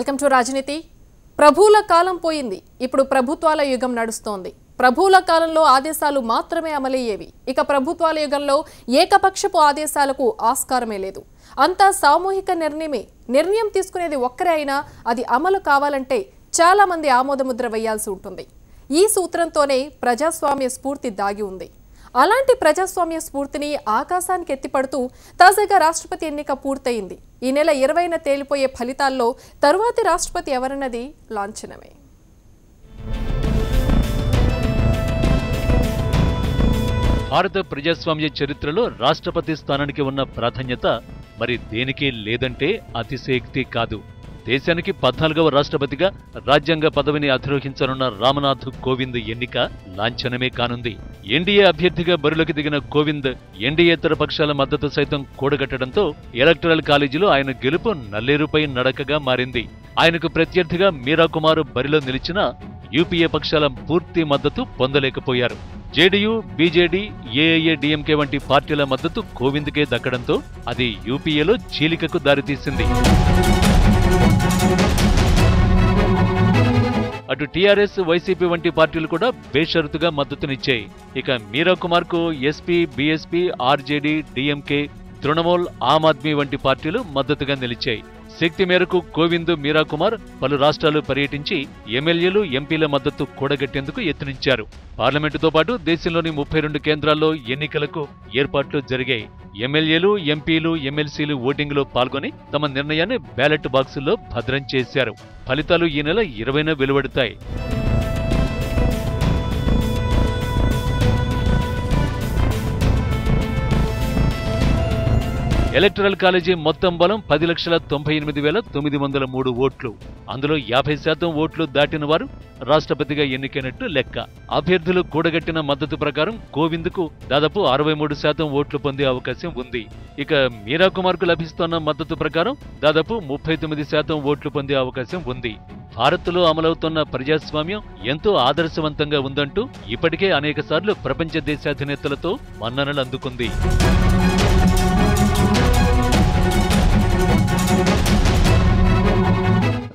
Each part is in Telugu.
వెల్కమ్ టు రాజనీతి. ప్రభువుల కాలం పోయింది. ఇప్పుడు ప్రభుత్వాల యుగం నడుస్తోంది. ప్రభువుల కాలంలో ఆదేశాలు మాత్రమే అమలయ్యేవి. ఇక ప్రభుత్వాల యుగంలో ఏకపక్షపు ఆదేశాలకు ఆస్కారమే లేదు. అంతా సామూహిక నిర్ణయమే. నిర్ణయం తీసుకునేది ఒక్కరే అయినా అది అమలు కావాలంటే చాలా మంది ఆమోదముద్ర వేయాల్సి ఉంటుంది. ఈ సూత్రంతోనే ప్రజాస్వామ్య స్ఫూర్తి దాగి ఉంది. అలాంటి ప్రజాస్వామ్య స్ఫూర్తిని ఆకాశానికి ఎత్తిపడుతూ తాజాగా రాష్ట్రపతి ఎన్నిక పూర్తయింది. ఈ నెల 20న తేలిపోయే ఫలితాల్లో తరువాతి రాష్ట్రపతి ఎవరన్నది లాంఛనమే. భారత ప్రజాస్వామ్య చరిత్రలో రాష్ట్రపతి స్థానానికి ఉన్న ప్రాధాన్యత మరి దేనికి లేదంటే అతిశయోక్తి కాదు. దేశానికి 14వ రాష్ట్రపతిగా రాజ్యాంగ పదవిని అధిరోహించనున్న రామ్నాథ్ కోవింద్ ఎన్నిక లాంఛనమే కానుంది. ఎన్డీఏ అభ్యర్థిగా బరిలోకి దిగిన కోవింద్ ఎన్డీయేతర పక్షాల మద్దతు సైతం కూడగట్టడంతో ఎలక్టరల్ కాలేజీలో ఆయన గెలుపు నల్లేరుపై నడకగా మారింది. ఆయనకు ప్రత్యర్థిగా మీరా కుమార్ బరిలో నిలిచినా యూపీఏ పక్షాల పూర్తి మద్దతు పొందలేకపోయారు. జేడీయూ, బీజేడీ, ఏఐఏడీఎంకే వంటి పార్టీల మద్దతు కోవింద్కే దక్కడంతో అది యూపీఏలో చీలికకు దారితీసింది. అటు టీఆర్ఎస్, వైసీపీ వంటి పార్టీలు కూడా బేషరతుగా మద్దతునిచ్చాయి. ఇక మీరా కుమార్ కు SP, BSP, RJD, DMK, Trinamool, Aam Aadmi వంటి పార్టీలు మద్దతుగా నిలిచాయి. శక్తి మేరకు కోవింద్, మీరా కుమార్ పలు రాష్ట్రాలు పర్యటించి ఎమ్మెల్యేలు, ఎంపీల మద్దతు కూడగట్టేందుకు యత్నించారు. పార్లమెంటుతో పాటు దేశంలోని 32 కేంద్రాల్లో ఎన్నికలకు ఏర్పాట్లు జరిగాయి. ఎమ్మెల్యేలు, ఎంపీలు, ఎమ్మెల్సీలు ఓటింగ్లో పాల్గొని తమ నిర్ణయాన్ని బ్యాలెట్ బాక్సుల్లో భద్రం చేశారు. ఫలితాలు ఈ నెల 20న వెలువడతాయి. ఎలక్టరల్ కాలేజీ మొత్తం బలం 10,98,903 ఓట్లు. అందులో 50% ఓట్లు దాటిన వారు రాష్ట్రపతిగా ఎన్నికైనట్టు లెక్క. అభ్యర్థులు కూడగట్టిన మద్దతు ప్రకారం కోవింద్కు దాదాపు 63% ఓట్లు పొందే అవకాశం ఉంది. ఇక మీరా కుమార్కు లభిస్తున్న మద్దతు ప్రకారం దాదాపు 39% ఓట్లు పొందే అవకాశం ఉంది. భారత్లో అమలవుతున్న ప్రజాస్వామ్యం ఎంతో ఆదర్శవంతంగా ఉందంటూ ఇప్పటికే అనేకసార్లు ప్రపంచ దేశాధినేతలతో మన్ననలు అందుకుంది.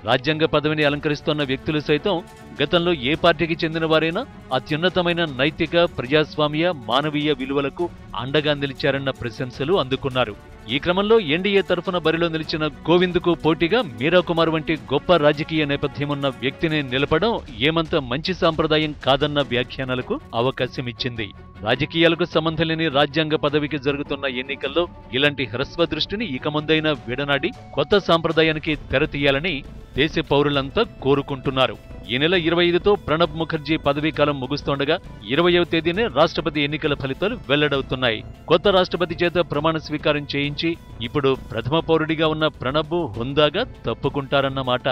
రాజ్యాంగ పదవిని అలంకరిస్తున్న వ్యక్తులు సైతం గతంలో ఏ పార్టీకి చెందిన వారైనా అత్యున్నతమైన నైతిక, ప్రజాస్వామ్య, మానవీయ విలువలకు అండగా నిలిచారన్న ప్రశంసలు అందుకున్నారు. ఈ క్రమంలో ఎన్డీఏ తరఫున బరిలో నిలిచిన కోవింద్కు పోటీగా మీరా కుమార్ వంటి గొప్ప రాజకీయ నేపథ్యమున్న వ్యక్తిని నిలపడం ఏమంత మంచి సాంప్రదాయం కాదన్న వ్యాఖ్యానాలకు అవకాశమిచ్చింది. రాజకీయాలకు సంబంధం లేని రాజ్యాంగ పదవికి జరుగుతున్న ఎన్నికల్లో ఇలాంటి హ్రస్వ దృష్టిని ఇక ముందైనా విడనాడి కొత్త సాంప్రదాయానికి తెరతీయాలని దేశ పౌరులంతా కోరుకుంటున్నారు. ఈ నెల 25తో ప్రణబ్ ముఖర్జీ పదవీకాలం ముగుస్తోండగా 20వ తేదీనే రాష్ట్రపతి ఎన్నికల ఫలితాలు వెల్లడవుతున్నాయి. కొత్త రాష్ట్రపతి చేత ప్రమాణ స్వీకారం చేయించి ఇప్పుడు ప్రథమ పౌరుడిగా ఉన్న ప్రణబ్ హుందాగా తప్పుకుంటారన్నమాట.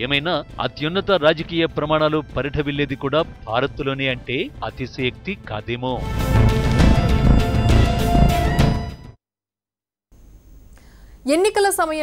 ఏమైనా అత్యున్నత రాజకీయ ప్రమాణాలు పరిఢవిల్లేది కూడా భారత్లోనే అంటే అతిశయోక్తి కాదేమో. ఎన్నికల సమయంలో